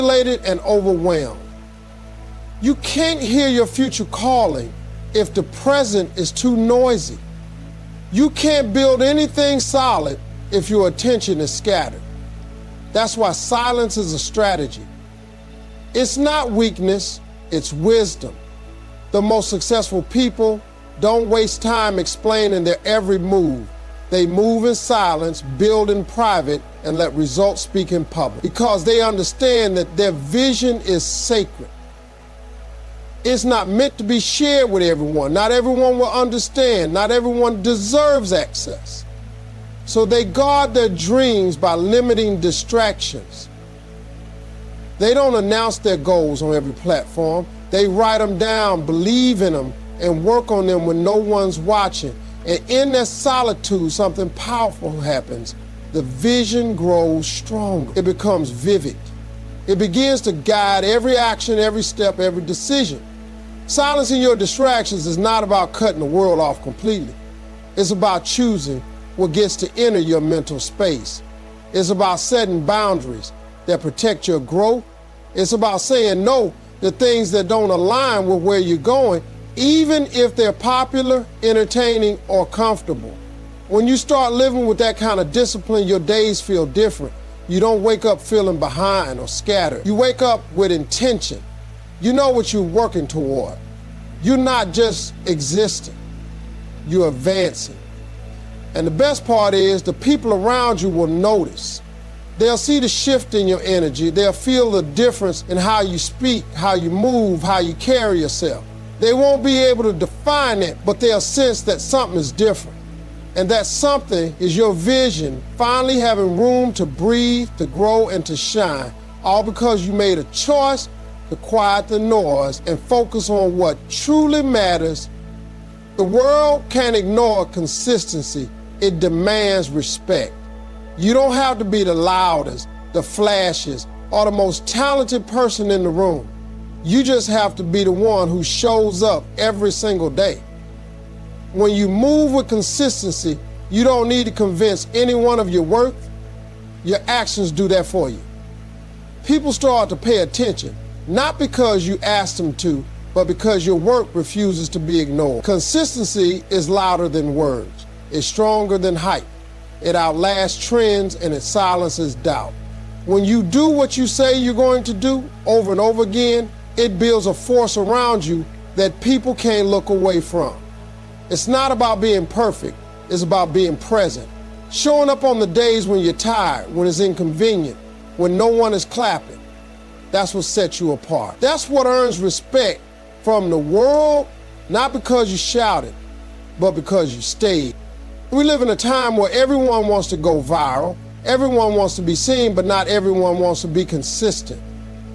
and overwhelmed. You can't hear your future calling if the present is too noisy. You can't build anything solid if your attention is scattered. That's why silence is a strategy. It's not weakness, it's wisdom. The most successful people don't waste time explaining their every move. They move in silence, build in private, and let results speak in public because they understand that their vision is sacred. It's not meant to be shared with everyone. Not everyone will understand. Not everyone deserves access. So they guard their dreams by limiting distractions. They don't announce their goals on every platform. They write them down, believe in them, and work on them when no one's watching. And in that solitude, something powerful happens. The vision grows stronger. It becomes vivid. It begins to guide every action, every step, every decision. Silencing your distractions is not about cutting the world off completely. It's about choosing what gets to enter your mental space. It's about setting boundaries that protect your growth. It's about saying no to things that don't align with where you're going, even if they're popular, entertaining, or comfortable. When you start living with that kind of discipline, your days feel different. You don't wake up feeling behind or scattered. You wake up with intention. You know what you're working toward. You're not just existing, you're advancing. And the best part is the people around you will notice. They'll see the shift in your energy. They'll feel the difference in how you speak, how you move, how you carry yourself. They won't be able to define it, but they'll sense that something is different. And that something is your vision finally having room to breathe, to grow, and to shine, all because you made a choice to quiet the noise and focus on what truly matters. The world can't ignore consistency. It demands respect. You don't have to be the loudest, the flashiest, or the most talented person in the room. You just have to be the one who shows up every single day. When you move with consistency, you don't need to convince anyone of your worth. Your actions do that for you. People start to pay attention, not because you asked them to, but because your work refuses to be ignored. Consistency is louder than words. It's stronger than hype. It outlasts trends and it silences doubt. When you do what you say you're going to do over and over again, it builds a force around you that people can't look away from. It's not about being perfect, it's about being present. Showing up on the days when you're tired, when it's inconvenient, when no one is clapping. That's what sets you apart. That's what earns respect from the world, not because you shouted, but because you stayed. We live in a time where everyone wants to go viral, everyone wants to be seen, but not everyone wants to be consistent.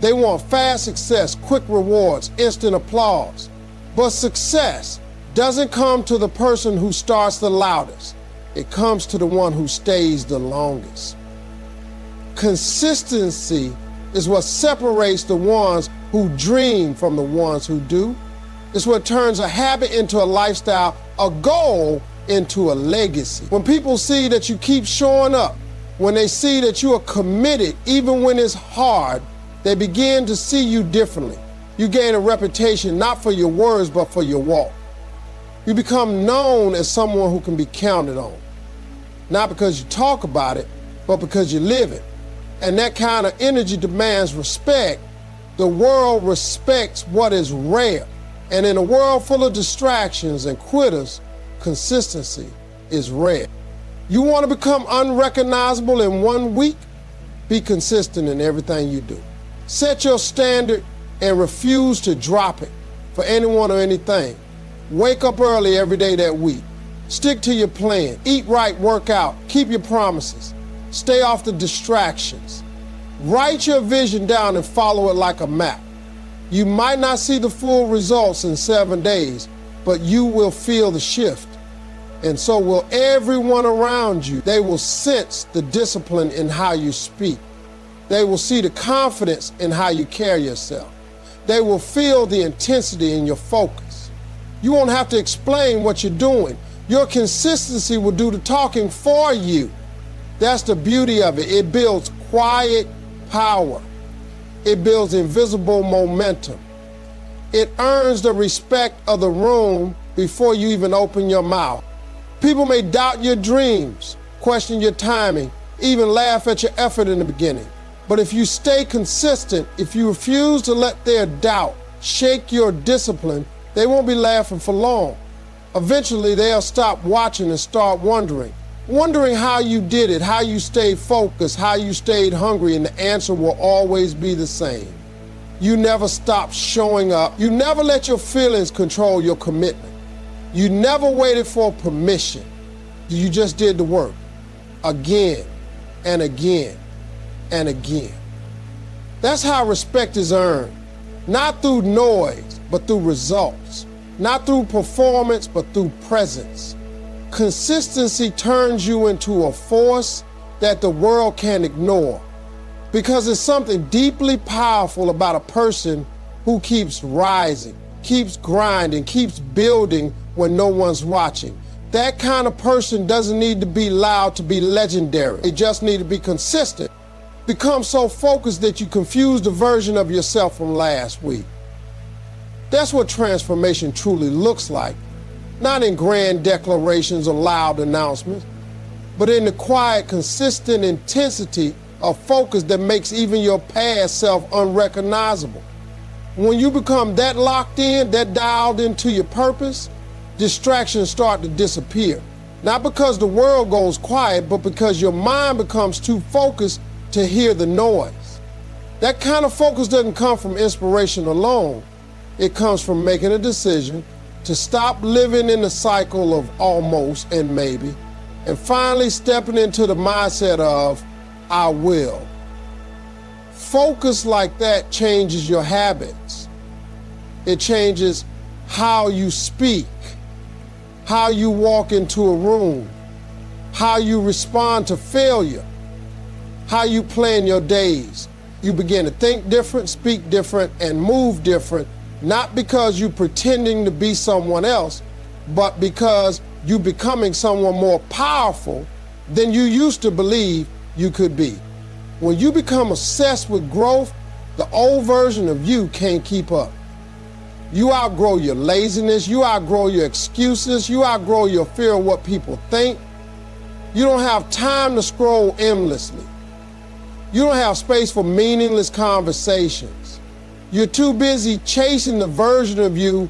They want fast success, quick rewards, instant applause. But success doesn't come to the person who starts the loudest. It comes to the one who stays the longest. Consistency is what separates the ones who dream from the ones who do. It's what turns a habit into a lifestyle, a goal into a legacy. When people see that you keep showing up, when they see that you are committed even when it's hard, they begin to see you differently. You gain a reputation not for your words, but for your walk. You become known as someone who can be counted on. Not because you talk about it, but because you live it. And that kind of energy demands respect. The world respects what is rare. And in a world full of distractions and quitters, consistency is rare. You want to become unrecognizable in 1 week? Be consistent in everything you do. Set your standard and refuse to drop it for anyone or anything. Wake up early every day that week. Stick to your plan. Eat right, work out. Keep your promises. Stay off the distractions. Write your vision down and follow it like a map. You might not see the full results in 7 days, but you will feel the shift. And so will everyone around you. They will sense the discipline in how you speak. They will see the confidence in how you carry yourself. They will feel the intensity in your focus. You won't have to explain what you're doing. Your consistency will do the talking for you. That's the beauty of it. It builds quiet power. It builds invisible momentum. It earns the respect of the room before you even open your mouth. People may doubt your dreams, question your timing, even laugh at your effort in the beginning. But if you stay consistent, if you refuse to let their doubt shake your discipline, they won't be laughing for long. Eventually, they'll stop watching and start wondering how you did it, how you stayed focused, how you stayed hungry, and the answer will always be the same. You never stop showing up. You never let your feelings control your commitment. You never waited for permission. You just did the work again and again and again. That's how respect is earned. Not through noise, but through results. Not through performance, but through presence. Consistency turns you into a force that the world can't ignore, because it's something deeply powerful about a person who keeps rising, keeps grinding, keeps building when no one's watching. That kind of person doesn't need to be loud to be legendary. They just need to be consistent. Become so focused that you confuse the version of yourself from last week. That's what transformation truly looks like. Not in grand declarations or loud announcements, but in the quiet, consistent intensity of focus that makes even your past self unrecognizable. When you become that locked in, that dialed into your purpose, distractions start to disappear. Not because the world goes quiet, but because your mind becomes too focused to hear the noise. That kind of focus doesn't come from inspiration alone. It comes from making a decision to stop living in the cycle of almost and maybe, and finally stepping into the mindset of, I will. Focus like that changes your habits. It changes how you speak, how you walk into a room, how you respond to failure, how you plan your days. You begin to think different, speak different, and move different, not because you're pretending to be someone else, but because you're becoming someone more powerful than you used to believe you could be. When you become obsessed with growth, the old version of you can't keep up. You outgrow your laziness, you outgrow your excuses, you outgrow your fear of what people think. You don't have time to scroll endlessly. You don't have space for meaningless conversations. You're too busy chasing the version of you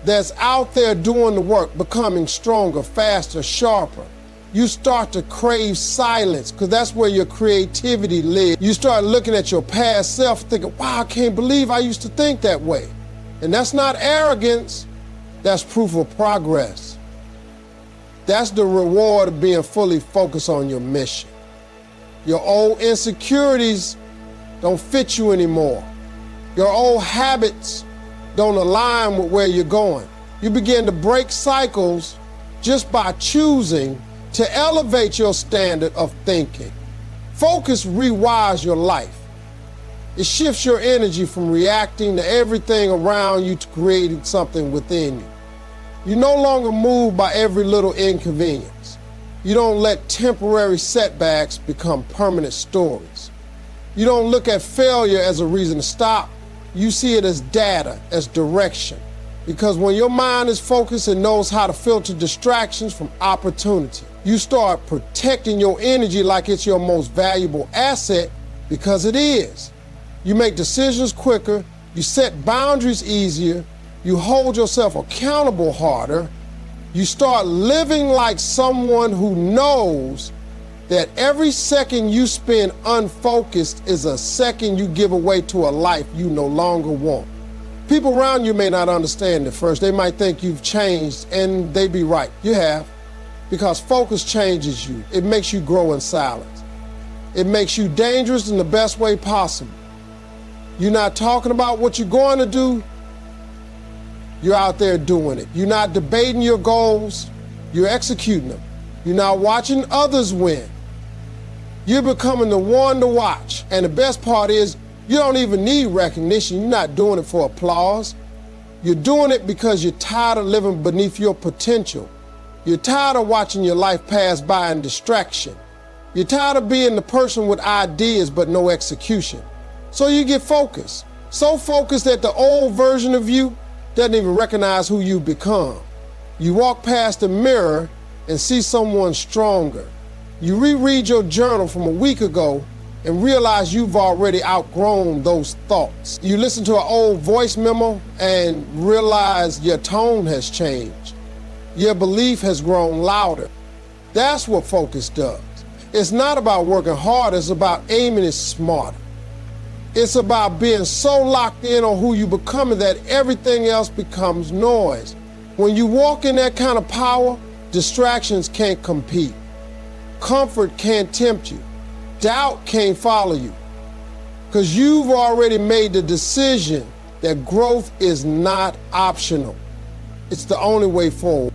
that's out there doing the work, becoming stronger, faster, sharper. You start to crave silence because that's where your creativity lives. You start looking at your past self thinking, wow, I can't believe I used to think that way. And that's not arrogance, that's proof of progress. That's the reward of being fully focused on your mission. Your old insecurities don't fit you anymore. Your old habits don't align with where you're going. You begin to break cycles just by choosing to elevate your standard of thinking. Focus rewires your life. It shifts your energy from reacting to everything around you to creating something within you. You no longer move by every little inconvenience. You don't let temporary setbacks become permanent stories. You don't look at failure as a reason to stop. You see it as data, as direction. Because when your mind is focused and knows how to filter distractions from opportunity, you start protecting your energy like it's your most valuable asset, because it is. You make decisions quicker, you set boundaries easier, you hold yourself accountable harder, you start living like someone who knows that every second you spend unfocused is a second you give away to a life you no longer want. People around you may not understand at first. They might think you've changed, and they be right. You have. Because focus changes you. It makes you grow in silence. It makes you dangerous in the best way possible. You're not talking about what you're going to do. You're out there doing it. You're not debating your goals. You're executing them. You're not watching others win. You're becoming the one to watch. And the best part is, you don't even need recognition. You're not doing it for applause. You're doing it because you're tired of living beneath your potential. You're tired of watching your life pass by in distraction. You're tired of being the person with ideas but no execution. So you get focused. So focused that the old version of you doesn't even recognize who you become. You walk past the mirror and see someone stronger. You reread your journal from a week ago and realize you've already outgrown those thoughts. You listen to an old voice memo and realize your tone has changed. Your belief has grown louder. That's what focus does. It's not about working hard, it's about aiming it smarter. It's about being so locked in on who you're becoming that everything else becomes noise. When you walk in that kind of power, distractions can't compete. Comfort can't tempt you. Doubt can't follow you. Because you've already made the decision that growth is not optional. It's the only way forward.